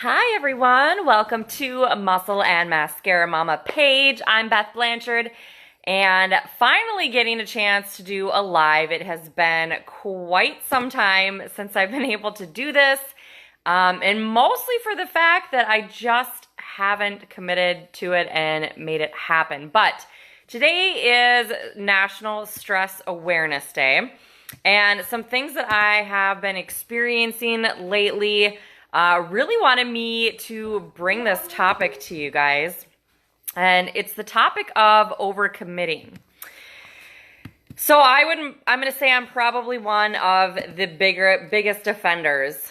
Hi everyone, welcome to Muscle and Mascara Mama page. I'm Beth Blanchard and finally getting a chance to do a live. It has been quite some time since I've been able to do this and mostly for the fact that I just haven't committed to it and made it happen. But today is National Stress Awareness Day and some things that I have been experiencing lately really wanted me to bring this topic to you guys, and it's the topic of overcommitting. So I'm going to say I'm probably one of the biggest offenders.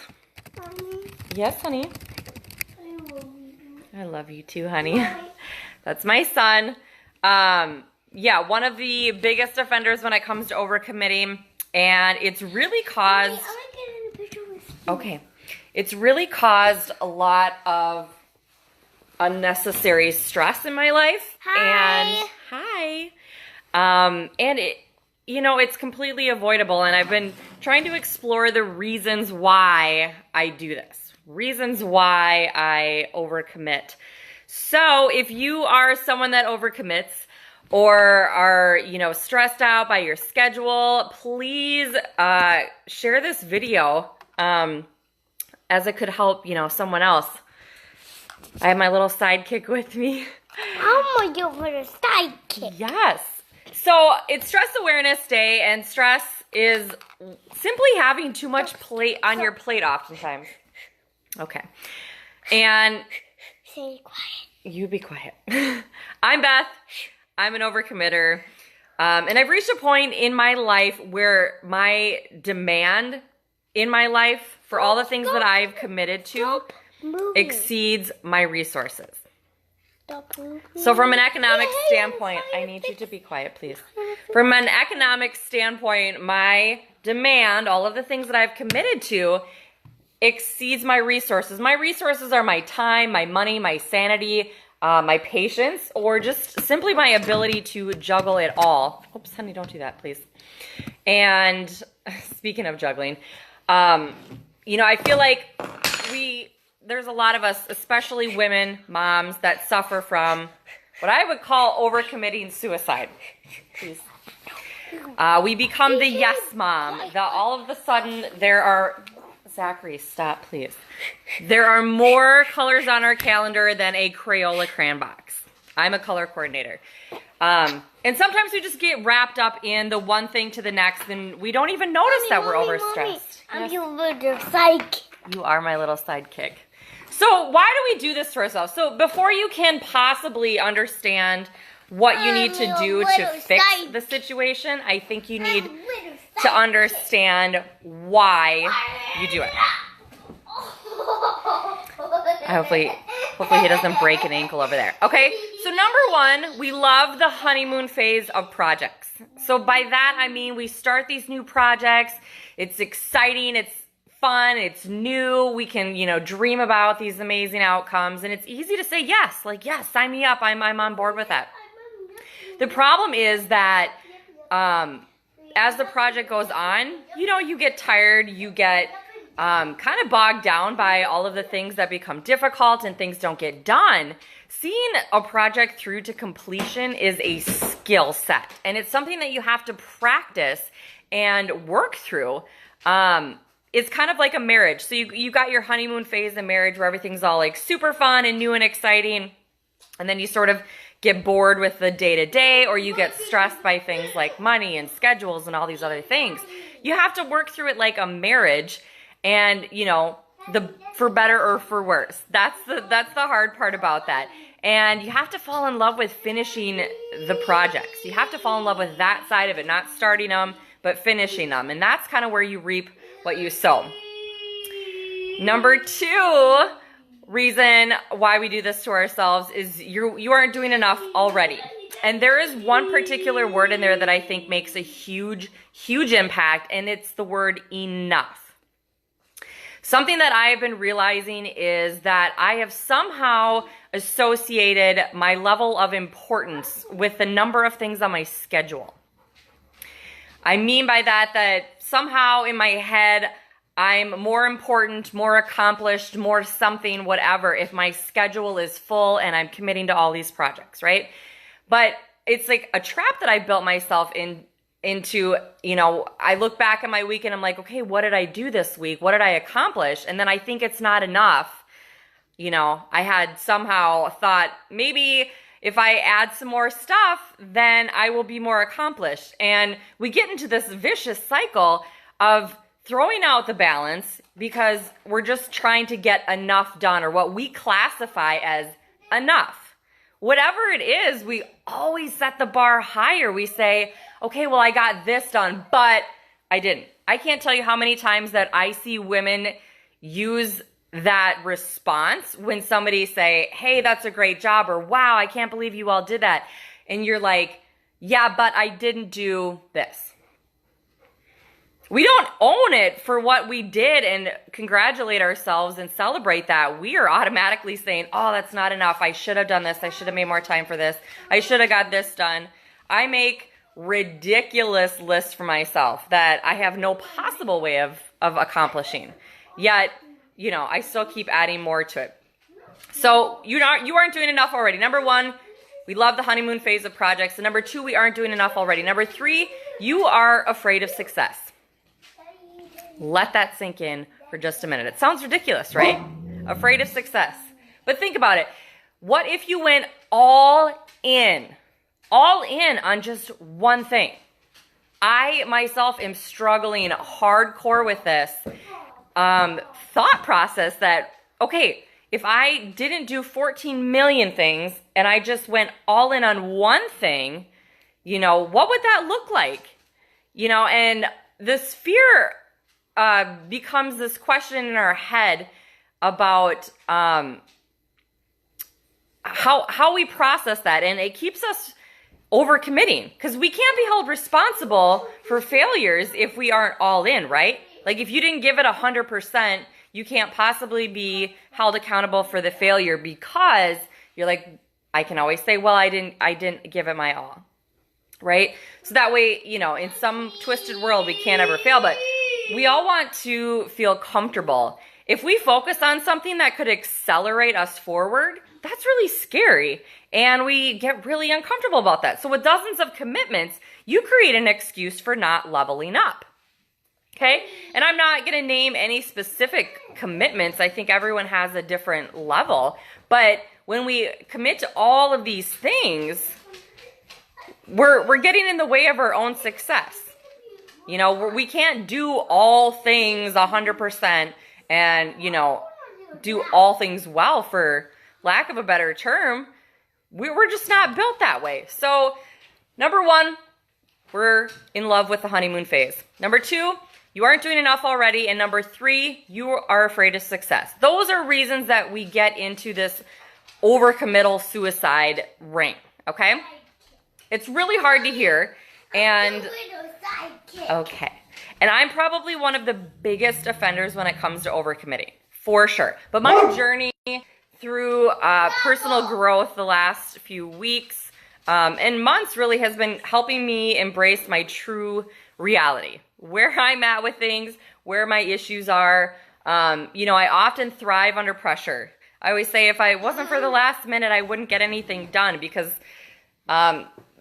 Mommy, Yes, honey. I love you. I love you too, honey. That's my son. Yeah, one of the biggest offenders when it comes to overcommitting, and it's really caused. Mommy, I want to get in a picture with you. Okay. It's really caused a lot of unnecessary stress in my life. Hi. And it, it's completely avoidable. And I've been trying to explore the reasons why I do this, reasons why I overcommit. So if you are someone that overcommits or are, stressed out by your schedule, please share this video. As it could help, someone else. I have my little sidekick with me. I'm your little sidekick. Yes. So it's Stress Awareness Day, and stress is simply having too much on your plate oftentimes. Okay. And Stay quiet. you be quiet. I'm Beth. I'm an overcommitter. And I've reached a point in my life where my demand in my life for all the things that I've committed to exceeds my resources. So from an economic standpoint, I need you to be quiet, please. From an economic standpoint, my demand, all of the things that I've committed to, exceeds my resources. My resources are my time, my money, my sanity, my patience, or just simply my ability to juggle it all. Oops, honey, don't do that, please. And speaking of juggling, I feel like there's a lot of us, especially women, moms, that suffer from what I would call overcommitting suicide. Please. We become the yes mom. All of a sudden there are, Zachary, stop, please. There are more colors on our calendar than a Crayola crayon box. I'm a color coordinator. And sometimes we just get wrapped up in the one thing to the next, and we don't even notice that we're overstressed. I'm your little sidekick. You are my little sidekick. So why do we do this to ourselves? So before you can possibly understand what you need to do to fix the situation, I think you need to understand why you do it. Hopefully he doesn't break an ankle over there. Okay, so number one, we love the honeymoon phase of projects. So by that, I mean we start these new projects. It's exciting, it's fun, it's new. We can, dream about these amazing outcomes. And it's easy to say yes, like, yes, sign me up. I'm on board with that. The problem is that as the project goes on, you get tired, you get kind of bogged down by all of the things that become difficult and things don't get done. Seeing a project through to completion is a skill set, and it's something that you have to practice and work through. It's kind of like a marriage. So you got your honeymoon phase in marriage where everything's all like super fun and new and exciting, and then you sort of get bored with the day-to-day, or you get stressed by things like money and schedules and all these other things. You have to work through it like a marriage. And, for better or for worse. That's the hard part about that. And you have to fall in love with finishing the projects. You have to fall in love with that side of it, not starting them, but finishing them. And that's kind of where you reap what you sow. Number two reason why we do this to ourselves is you aren't doing enough already. And there is one particular word in there that I think makes a huge, huge impact, and it's the word enough. Something that I have been realizing is that I have somehow associated my level of importance with the number of things on my schedule. I mean by that somehow in my head, I'm more important, more accomplished, more something, whatever, if my schedule is full and I'm committing to all these projects, right? But it's like a trap that I built myself into, I look back at my week and I'm like, okay, what did I do this week? What did I accomplish? And then I think it's not enough. I had somehow thought maybe if I add some more stuff, then I will be more accomplished. And we get into this vicious cycle of throwing out the balance because we're just trying to get enough done, or what we classify as enough. Whatever it is, we always set the bar higher. We say, okay, well, I got this done, but I didn't. I can't tell you how many times that I see women use that response when somebody say, hey, that's a great job, or wow, I can't believe you all did that. And you're like, yeah, but I didn't do this. We don't own it for what we did and congratulate ourselves and celebrate that. We are automatically saying, oh, that's not enough. I should have done this. I should have made more time for this. I should have got this done. I make ridiculous lists for myself that I have no possible way of accomplishing. Yet, I still keep adding more to it. So you aren't doing enough already. Number one, we love the honeymoon phase of projects. And number two, we aren't doing enough already. Number three, you are afraid of success. Let that sink in for just a minute. It sounds ridiculous, right? Afraid of success. But think about it. What if you went all in on just one thing? I myself am struggling hardcore with this thought process that, okay, if I didn't do 14 million things and I just went all in on one thing, what would that look like? And this fear becomes this question in our head about how we process that, and it keeps us overcommitting because we can't be held responsible for failures if we aren't all in, right? Like if you didn't give it 100%, you can't possibly be held accountable for the failure because you're like, I can always say, well, I didn't give it my all, right? So that way, in some twisted world, we can't ever fail, but we all want to feel comfortable. If we focus on something that could accelerate us forward, that's really scary. And we get really uncomfortable about that. So with dozens of commitments, you create an excuse for not leveling up. Okay? And I'm not going to name any specific commitments. I think everyone has a different level. But when we commit to all of these things, we're getting in the way of our own success. We can't do all things 100% and, do all things well, for lack of a better term. We're just not built that way. So, number one, we're in love with the honeymoon phase. Number two, you aren't doing enough already. And number three, you are afraid of success. Those are reasons that we get into this overcommittal suicide ring, okay? It's really hard to hear. And okay. And I'm probably one of the biggest offenders when it comes to overcommitting, for sure. But my journey through personal growth the last few weeks and months really has been helping me embrace my true reality, where I'm at with things, where my issues are. I often thrive under pressure. I always say if I wasn't for the last minute, I wouldn't get anything done because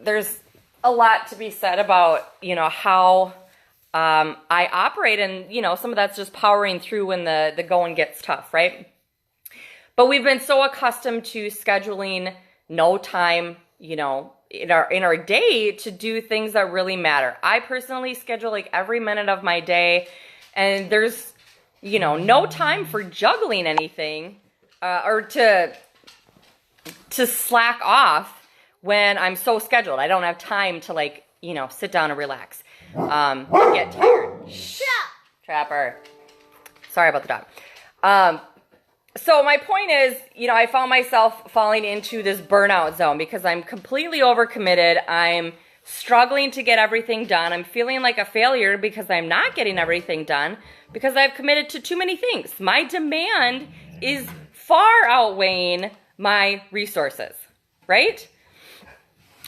there's a lot to be said about, how I operate, and, some of that's just powering through when the going gets tough, right? But we've been so accustomed to scheduling no time, in our day to do things that really matter. I personally schedule like every minute of my day, and there's, no time for juggling anything or to slack off when I'm so scheduled. I don't have time to sit down and relax. Get tired. Shh. Trapper. Sorry about the dog. So my point is, I found myself falling into this burnout zone because I'm completely overcommitted. I'm struggling to get everything done. I'm feeling like a failure because I'm not getting everything done because I've committed to too many things. My demand is far outweighing my resources, right?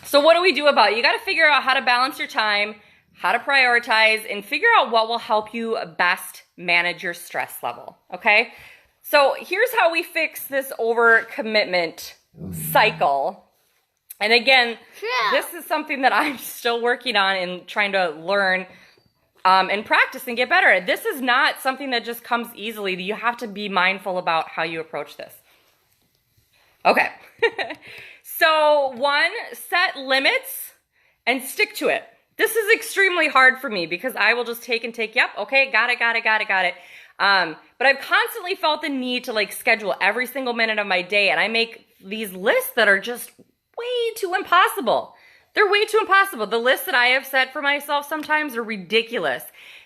So what do we do about it? You got to figure out how to balance your time, how to prioritize, and figure out what will help you best manage your stress level, okay? So here's how we fix this overcommitment cycle. And again, this is something that I'm still working on and trying to learn and practice and get better at. This is not something that just comes easily. You have to be mindful about how you approach this. Okay. So 1, set limits and stick to it. This is extremely hard for me because I will just take, yep, okay, got it. But I've constantly felt the need to like schedule every single minute of my day, and I make these lists that are just way too impossible. They're way too impossible. The lists that I have set for myself sometimes are ridiculous.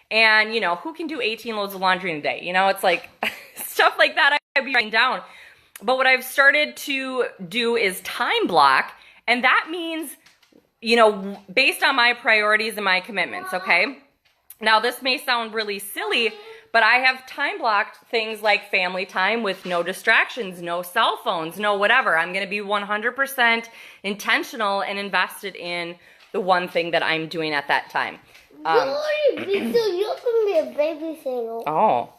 And, you know, who can do 18 loads of laundry in a day? You know, it's like stuff like that I'd be writing down. But what I've started to do is time block, and that means, you know, based on my priorities and my commitments, okay? Now, this may sound really silly, but I have time blocked things like family time with no distractions, no cell phones, no whatever. I'm going to be 100% intentional and invested in the one thing that I'm doing at that time. So you can be a babysitter. Oh.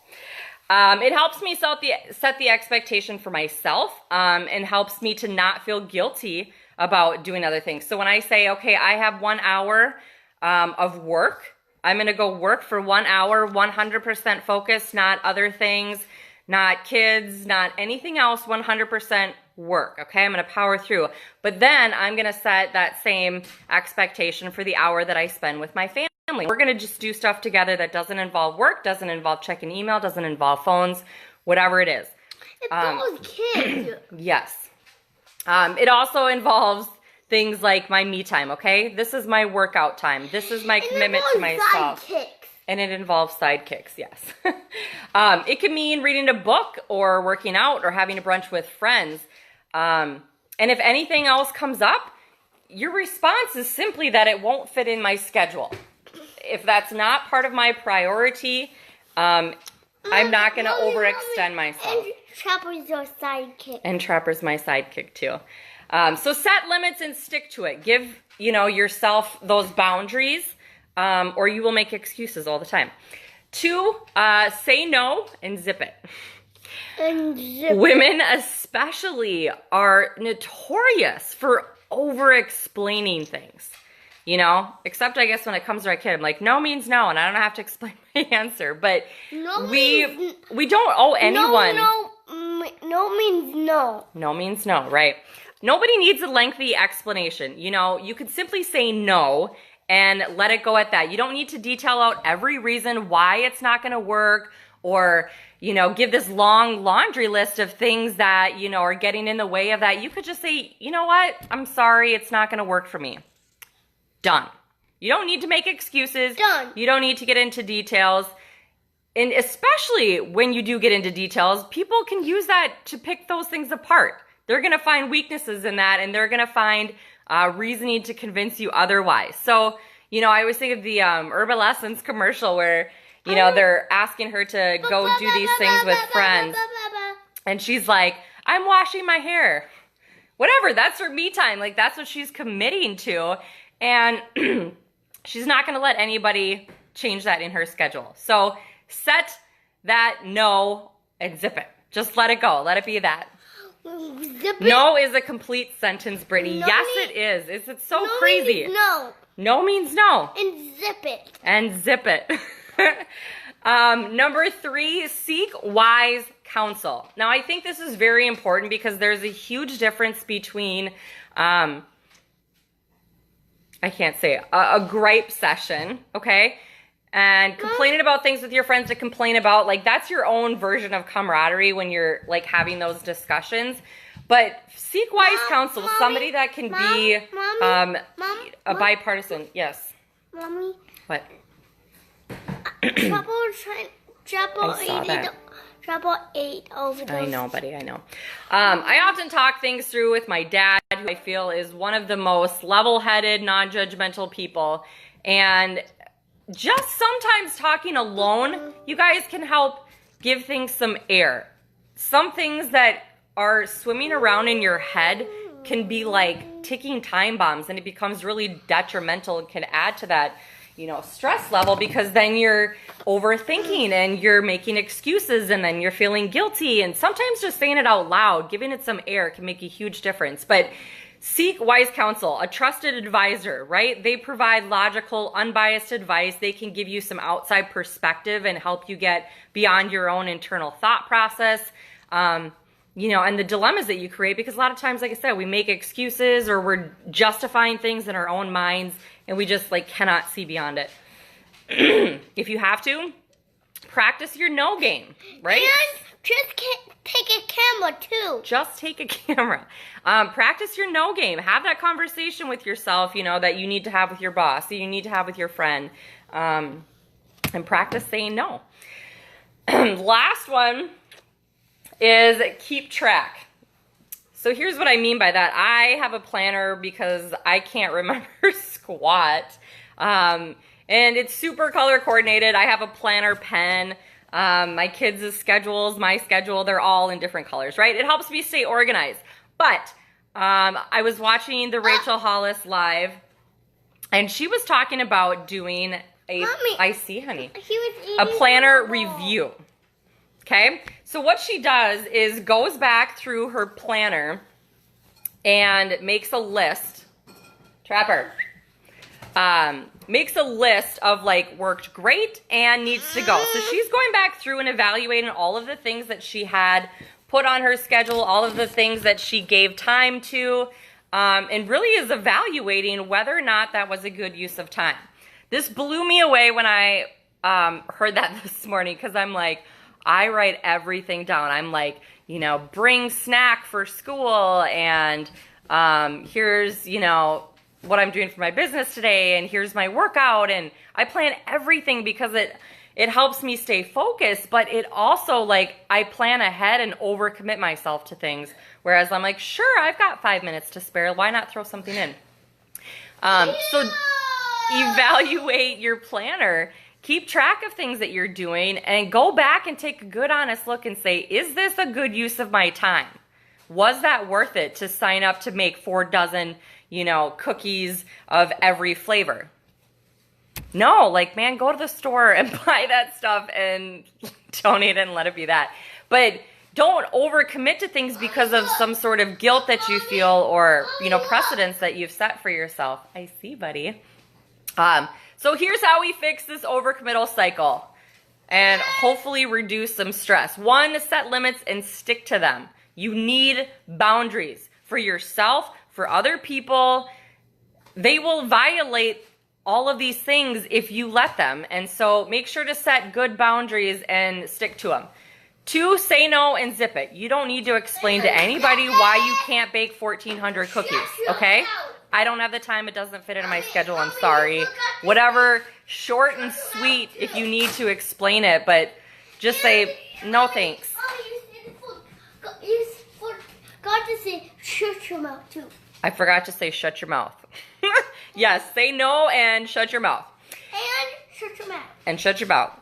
It helps me set the expectation for myself and helps me to not feel guilty about doing other things. So when I say, okay, I have 1 hour of work, I'm going to go work for 1 hour, 100% focus, not other things, not kids, not anything else, 100% work, okay? I'm going to power through. But then I'm going to set that same expectation for the hour that I spend with my family. We're going to just do stuff together that doesn't involve work, doesn't involve checking email, doesn't involve phones, whatever it is. It's those kids. Yes. It also involves things like my me time, okay? This is my workout time. This is my commitment to myself. Sidekicks. And it involves sidekicks, yes. It can mean reading a book or working out or having a brunch with friends. And if anything else comes up, your response is simply that it won't fit in my schedule. If that's not part of my priority, I'm not going to overextend myself. And Trapper's your sidekick. And Trapper's my sidekick too. So set limits and stick to it. Give, you know, yourself those boundaries, or you will make excuses all the time. 2, say no and zip it. Women especially are notorious for over-explaining things. You know, except I guess when it comes to our kid, I'm like, no means no, and I don't have to explain my answer. But we don't owe anyone. No means no. No means no, right? Nobody needs a lengthy explanation. You know, you can simply say no and let it go at that. You don't need to detail out every reason why it's not going to work, or, you know, give this long laundry list of things that, you know, are getting in the way of that. You could just say, you know what? I'm sorry, it's not going to work for me. Done. You don't need to make excuses. Done. You don't need to get into details. And especially when you do get into details, people can use that to pick those things apart. They're going to find weaknesses in that, and they're going to find reasoning to convince you otherwise. So, you know, I always think of the Herbal Essence commercial where, you know, they're asking her to go do these things with friends. And she's like, I'm washing my hair. Whatever, that's her me time. Like, that's what she's committing to. And she's not going to let anybody change that in her schedule. So set that no and zip it. Just let it go. Let it be that. No is a complete sentence, Brittany. No yes, it is. It's so no crazy. Means no. No means no. And zip it. And zip it. Number 3, seek wise counsel. Now, I think this is very important because there's a huge difference between, I can't say it, a gripe session, okay? And complaining about things with your friends to complain about, like, that's your own version of camaraderie when you're, like, having those discussions. But seek wise counsel, somebody that can be a bipartisan. Yes. Mommy. What? Trouble ate overdose. I know, buddy, I know. I often talk things through with my dad, who I feel is one of the most level-headed, non-judgmental people. And just sometimes talking alone, you guys can help give things some air. Some things that are swimming around in your head can be like ticking time bombs, and it becomes really detrimental and can add to that, stress level, because then you're overthinking and you're making excuses and then you're feeling guilty. And sometimes just saying it out loud, giving it some air can make a huge difference. But seek wise counsel, a trusted advisor, right? They provide logical, unbiased advice. They can give you some outside perspective and help you get beyond your own internal thought process. And the dilemmas that you create, because a lot of times, like I said, we make excuses or we're justifying things in our own minds and we just cannot see beyond it. If you have to, practice your no game, right? And just take a camera too. Just take a camera. Practice your no game. Have that conversation with yourself, that you need to have with your boss, that you need to have with your friend, and practice saying no. Last one is keep track. So here's what I mean by that. I have a planner because I can't remember squat. And it's super color coordinated. I have a planner pen. My kids' schedules, my schedule, they're all in different colors, right? It helps me stay organized. But I was watching the Rachel Hollis live, and she was talking about doing a, Mommy, I see, honey, a a planner review. Okay, so what she does is goes back through her planner and makes a list. Trapper. Makes a list of worked great and needs to go. So she's going back through and evaluating all of the things that she had put on her schedule, all of the things that she gave time to, and really is evaluating whether or not that was a good use of time. This blew me away when I heard that this morning, because I'm like, I write everything down. I'm like, bring snack for school, and here's, what I'm doing for my business today, and here's my workout, and I plan everything because it helps me stay focused, but it also, I plan ahead and overcommit myself to things, whereas I'm like, sure, I've got 5 minutes to spare, why not throw something in? So evaluate your planner, keep track of things that you're doing, and go back and take a good honest look and say, is this a good use of my time? Was that worth it to sign up to make 4 dozen cookies of every flavor? No, man, go to the store and buy that stuff and donate it and let it be that. But don't overcommit to things because of some sort of guilt that you feel or, precedence that you've set for yourself. I see, buddy. So here's how we fix this overcommittal cycle and hopefully reduce some stress. 1, set limits and stick to them. You need boundaries for yourself, for other people. They will violate all of these things if you let them. And so make sure to set good boundaries and stick to them. 2, say no and zip it. You don't need to explain to anybody why you can't bake 1,400 cookies, okay? I don't have the time. It doesn't fit into my schedule. I'm sorry. Whatever, short and sweet if you need to explain it, but just say, no thanks. You forgot to say shut your mouth too. I forgot to say shut your mouth. Yes, say no and shut your mouth. And shut your mouth. And shut your mouth.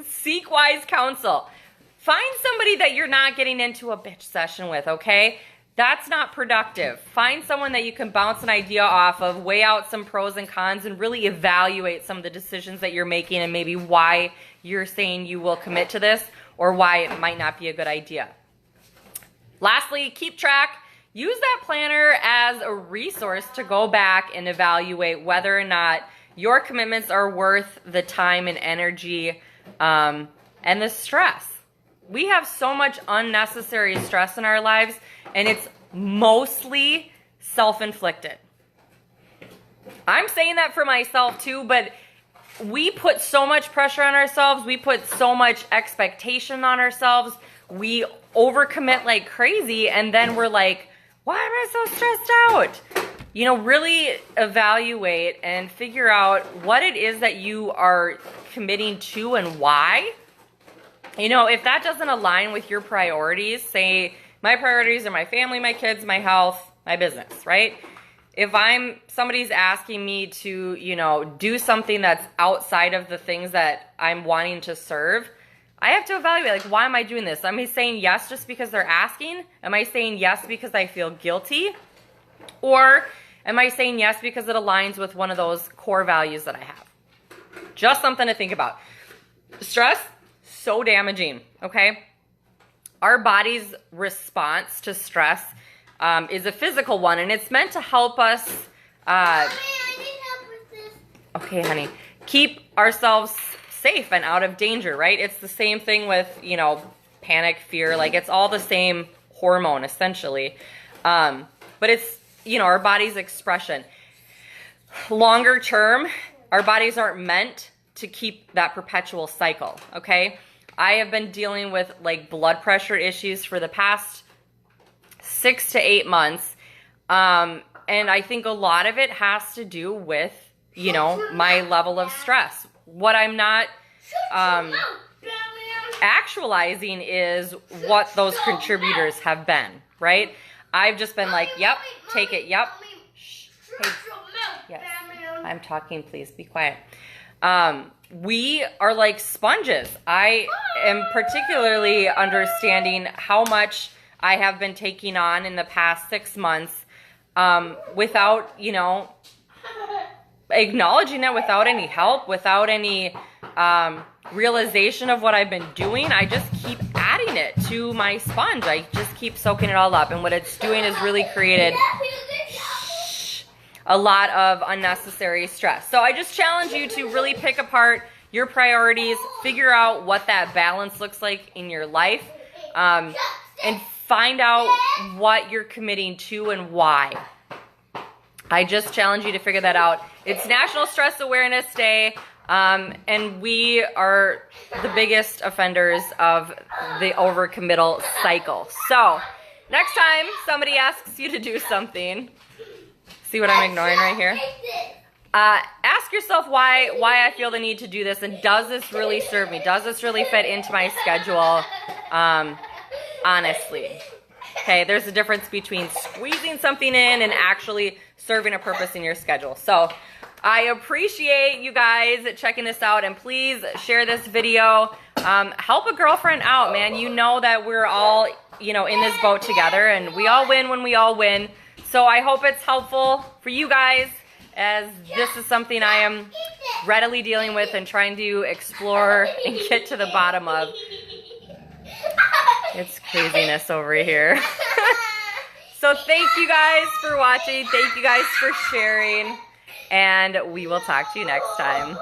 Seek wise counsel. Find somebody that you're not getting into a bitch session with, okay? That's not productive. Find someone that you can bounce an idea off of, weigh out some pros and cons, and really evaluate some of the decisions that you're making and maybe why you're saying you will commit to this or why it might not be a good idea. Lastly, keep track. Use that planner as a resource to go back and evaluate whether or not your commitments are worth the time and energy and the stress. We have so much unnecessary stress in our lives, and it's mostly self-inflicted. I'm saying that for myself too, but we put so much pressure on ourselves. We put so much expectation on ourselves. We overcommit like crazy, and then we're like, why am I so stressed out? Really evaluate and figure out what it is that you are committing to and why. If that doesn't align with your priorities, say my priorities are my family, my kids, my health, my business, right? If somebody's asking me to, do something that's outside of the things that I'm wanting to serve, I have to evaluate, why am I doing this? Am I saying yes just because they're asking? Am I saying yes because I feel guilty? Or am I saying yes because it aligns with one of those core values that I have? Just something to think about. Stress, so damaging, okay? Our body's response to stress is a physical one, and it's meant to help us, Mommy, I need help with this. okay, honey, keep ourselves safe and out of danger, right? It's the same thing with, you know, panic, fear, like it's all the same hormone, essentially. But it's, you know, our body's expression. Longer term, our bodies aren't meant to keep that perpetual cycle, okay? I have been dealing with like blood pressure issues for the past 6 to 8 months. And I think a lot of it has to do with, you know, my level of stress. What I'm not actualizing is what those contributors have been, right? I've just been like, yep, take it, yep. Shh. Hey, yes, I'm talking, please be quiet. We are like sponges. I am particularly understanding how much I have been taking on in the past 6 months without, you know, acknowledging it, without any help, without any realization of what I've been doing. I just keep adding it to my sponge. I just keep soaking it all up. And what it's doing is really created a lot of unnecessary stress. So I just challenge you to really pick apart your priorities, figure out what that balance looks like in your life, and find out what you're committing to and why. I just challenge you to figure that out. It's National Stress Awareness Day, and we are the biggest offenders of the overcommittal cycle. So next time somebody asks you to do something, see what I'm ignoring right here? Ask yourself why I feel the need to do this, and does this really serve me? Does this really fit into my schedule? Honestly. Okay, there's a difference between squeezing something in and actually serving a purpose in your schedule. So I appreciate you guys checking this out, and please share this video. Help a girlfriend out, man. You know that we're all, you know, in this boat together, and we all win when we all win. So I hope it's helpful for you guys, as this is something I am readily dealing with and trying to explore and get to the bottom of. It's craziness over here. So thank you guys for watching. Thank you guys for sharing. And we will talk to you next time.